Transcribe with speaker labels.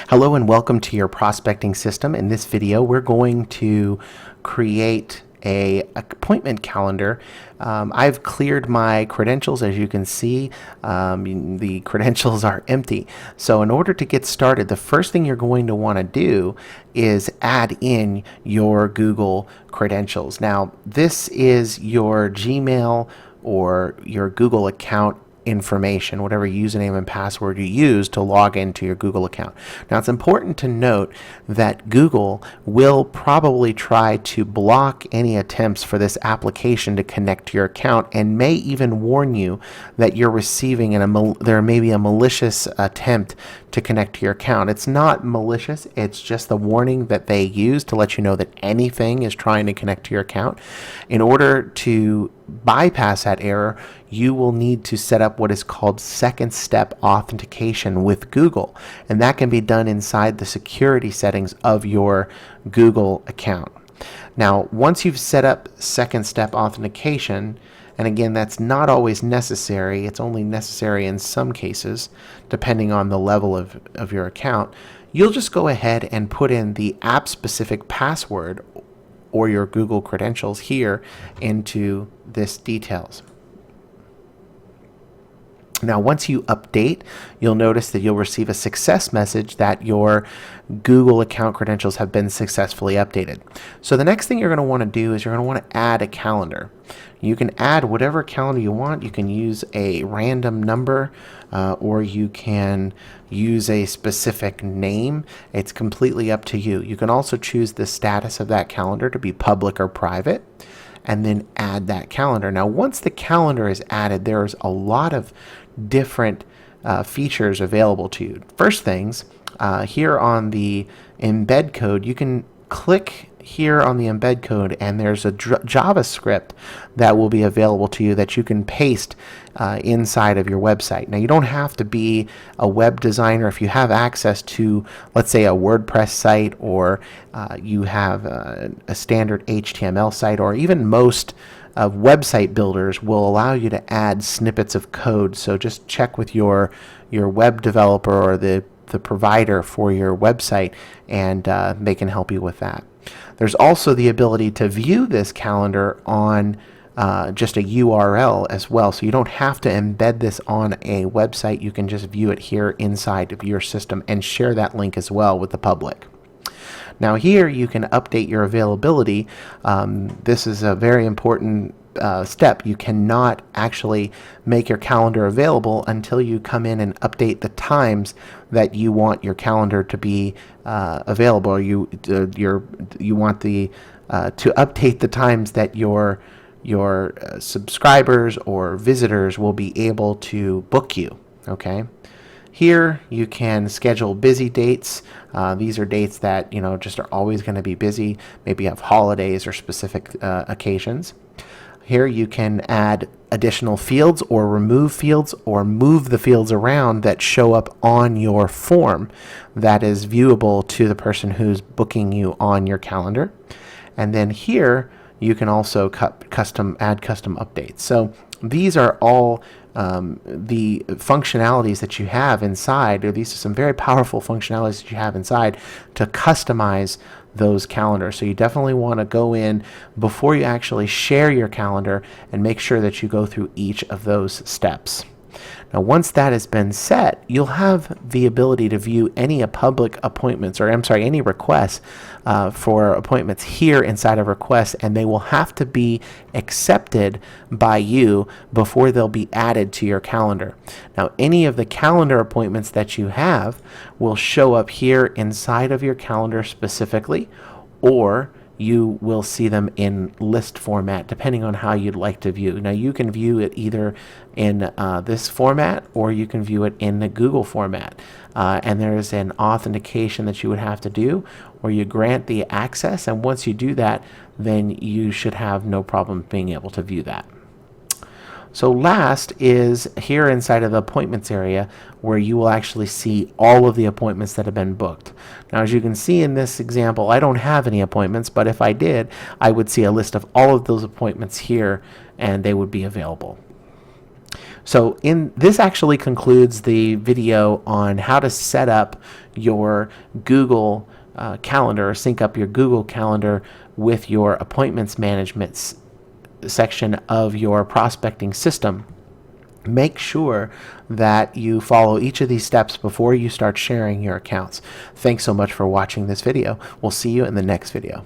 Speaker 1: Hello and welcome to your prospecting system. In this video, we're going to create a appointment calendar. I've cleared my credentials. As you can see, the credentials are empty. So in order to get started, the first thing you're going to want to do is add in your Google credentials. Now, this is your Gmail or your Google account information, whatever username and password you use to log into your Google account. Now, it's important to note that Google will probably try to block any attempts for this application to connect to your account and may even warn you that you're receiving there may be a malicious attempt to connect to your account. It's not malicious, it's just the warning that they use to let you know that anything is trying to connect to your account. In order to bypass that error, you will need to set up what is called second step authentication with Google, and that can be done inside the security settings of your Google account. Now, once you've set up second step authentication, and again, that's not always necessary, it's only necessary in some cases depending on the level of your account, you'll just go ahead and put in the app specific password or your Google credentials here into this details. Now, once you update, you'll notice that you'll receive a success message that your Google account credentials have been successfully updated. So the next thing you're going to want to do is you're going to want to add a calendar. You can add whatever calendar you want. You can use a random number or you can use a specific name. It's completely up to you. You can also choose the status of that calendar to be public or private, and then add that calendar. Now, once the calendar is added, there's a lot of different features available to you. First things, here on the embed code, you can click here on the embed code and there's a JavaScript that will be available to you that you can paste inside of your website. Now, you don't have to be a web designer. If you have access to, let's say, a WordPress site, or you have a standard HTML site, or even most of website builders will allow you to add snippets of code. So just check with your web developer or the provider for your website, and they can help you with that. There's also the ability to view this calendar on just a URL as well. So you don't have to embed this on a website. You can just view it here inside of your system and share that link as well with the public. Now, here you can update your availability. This is a very important step. You cannot actually make your calendar available until you come in and update the times that you want your calendar to be available. You want to update the times that your subscribers or visitors will be able to book you. Okay. Here you can schedule busy dates. These are dates that just are always going to be busy. Maybe you have holidays or specific occasions. Here you can add additional fields or remove fields or move the fields around that show up on your form that is viewable to the person who's booking you on your calendar. And then here you can also add custom updates. So these are all the functionalities that you have inside, or these are some very powerful functionalities that you have inside to customize those calendars. So you definitely want to go in before you actually share your calendar and make sure that you go through each of those steps. Now, once that has been set, you'll have the ability to view any public appointments, or any requests for appointments here inside of requests, and they will have to be accepted by you before they'll be added to your calendar. Now, any of the calendar appointments that you have will show up here inside of your calendar specifically, or you will see them in list format, depending on how you'd like to view. Now, you can view it either in this format, or you can view it in the Google format. And there's an authentication that you would have to do, where you grant the access, and once you do that, then you should have no problem being able to view that. So last is here inside of the appointments area, where you will actually see all of the appointments that have been booked. Now, as you can see in this example, I don't have any appointments, but if I did, I would see a list of all of those appointments here, and they would be available. So this actually concludes the video on how to set up your Google Calendar, or sync up your Google Calendar with your appointments management section of your prospecting system. Make sure that you follow each of these steps before you start sharing your accounts. Thanks so much for watching this video. We'll see you in the next video.